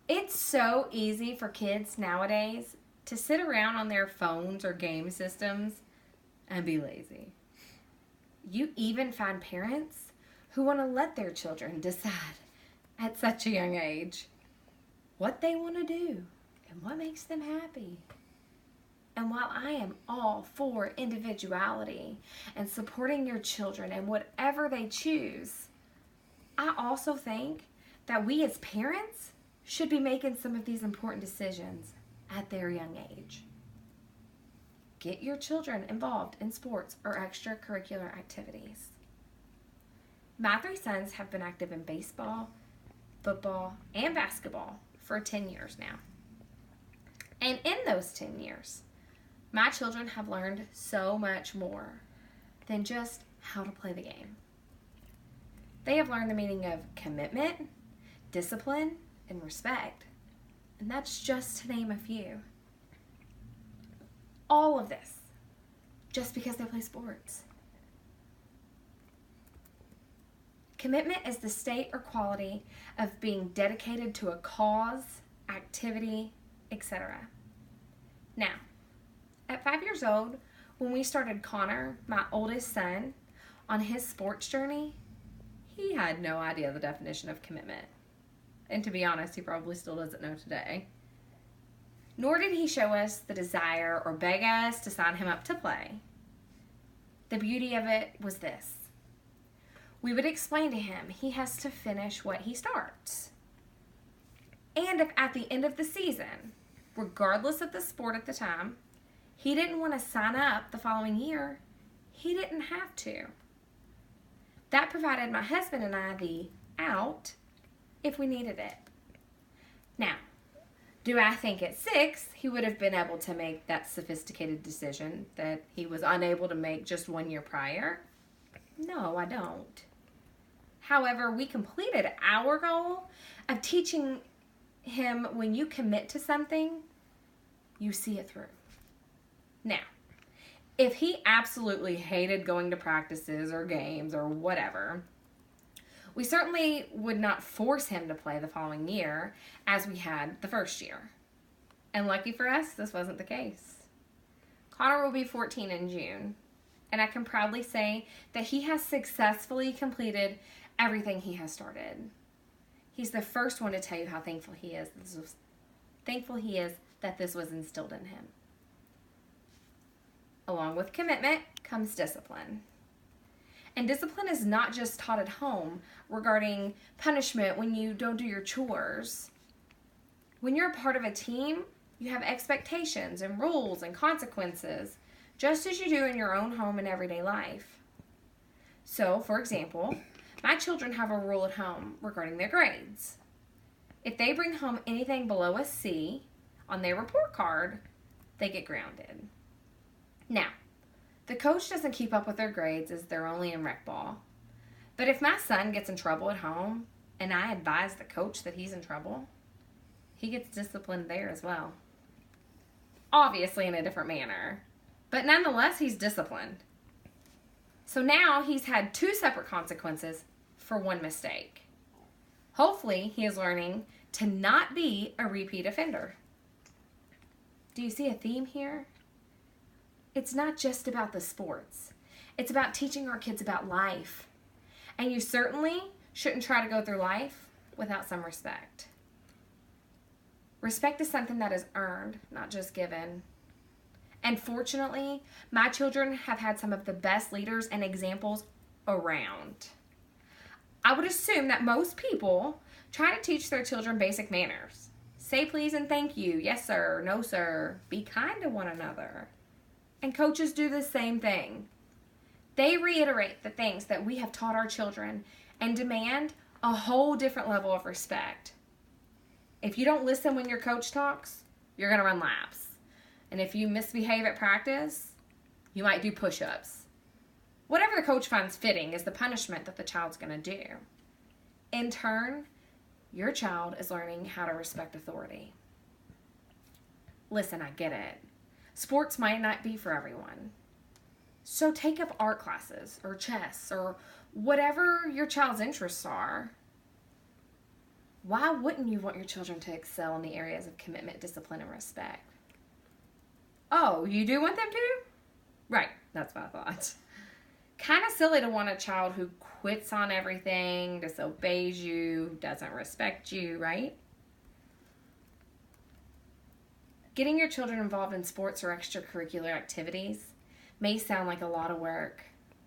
It's so easy for kids nowadays to sit around on their phones or game systems and be lazy. You even find parents who want to let their children decide at such a young age what they want to do and what makes them happy. And while I am all for individuality and supporting your children and whatever they choose, I also think that we as parents should be making some of these important decisions at their young age. Get your children involved in sports or extracurricular activities. My three sons have been active in baseball, football, and basketball for 10 years now. And in those 10 years, my children have learned so much more than just how to play the game. They have learned the meaning of commitment, discipline, and respect. And that's just to name a few. All of this just because they play sports. Commitment is the state or quality of being dedicated to a cause, activity, etc. Now, at 5 years old, when we started Connor, my oldest son, on his sports journey, he had no idea the definition of commitment. And to be honest, he probably still doesn't know today. Nor did he show us the desire or beg us to sign him up to play. The beauty of it was this. We would explain to him he has to finish what he starts. And if at the end of the season, regardless of the sport at the time, he didn't want to sign up the following year, he didn't have to. That provided my husband and I the out if we needed it. Now, do I think at 6 he would have been able to make that sophisticated decision that he was unable to make just 1 year prior? No, I don't. However, we completed our goal of teaching him when you commit to something, you see it through. Now, if he absolutely hated going to practices or games or whatever, we certainly would not force him to play the following year as we had the first year. And lucky for us, this wasn't the case. Connor will be 14 in June, and I can proudly say that he has successfully completed everything he has started. He's the first one to tell you how thankful he is that this was instilled in him. Along with commitment comes discipline. And discipline is not just taught at home regarding punishment when you don't do your chores. When you're a part of a team, you have expectations and rules and consequences, just as you do in your own home and everyday life. So, for example, my children have a rule at home regarding their grades. If they bring home anything below a C on their report card, they get grounded. Now, the coach doesn't keep up with their grades as they're only in rec ball. But if my son gets in trouble at home and I advise the coach that he's in trouble, he gets disciplined there as well. Obviously in a different manner, but nonetheless he's disciplined. So now he's had 2 separate consequences for 1 mistake. Hopefully he is learning to not be a repeat offender. Do you see a theme here? It's not just about the sports. It's about teaching our kids about life. And you certainly shouldn't try to go through life without some respect. Respect is something that is earned, not just given. And fortunately, my children have had some of the best leaders and examples around. I would assume that most people try to teach their children basic manners. Say please and thank you, yes sir, no sir, be kind to one another. And coaches do the same thing. They reiterate the things that we have taught our children and demand a whole different level of respect. If you don't listen when your coach talks, you're going to run laps. And if you misbehave at practice, you might do push-ups. Whatever the coach finds fitting is the punishment that the child's going to do. In turn, your child is learning how to respect authority. Listen, I get it. Sports might not be for everyone. So take up art classes or chess or whatever your child's interests are. Why wouldn't you want your children to excel in the areas of commitment, discipline, and respect? Oh, you do want them to? Right, that's what I thought. Kind of silly to want a child who quits on everything, disobeys you, doesn't respect you, right? Getting your children involved in sports or extracurricular activities may sound like a lot of work,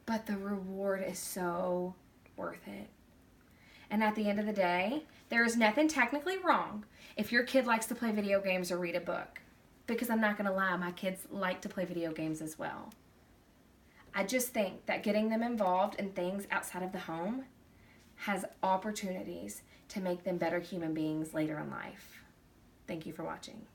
but the reward is so worth it. And at the end of the day, there is nothing technically wrong if your kid likes to play video games or read a book. Because I'm not going to lie, my kids like to play video games as well. I just think that getting them involved in things outside of the home has opportunities to make them better human beings later in life. Thank you for watching.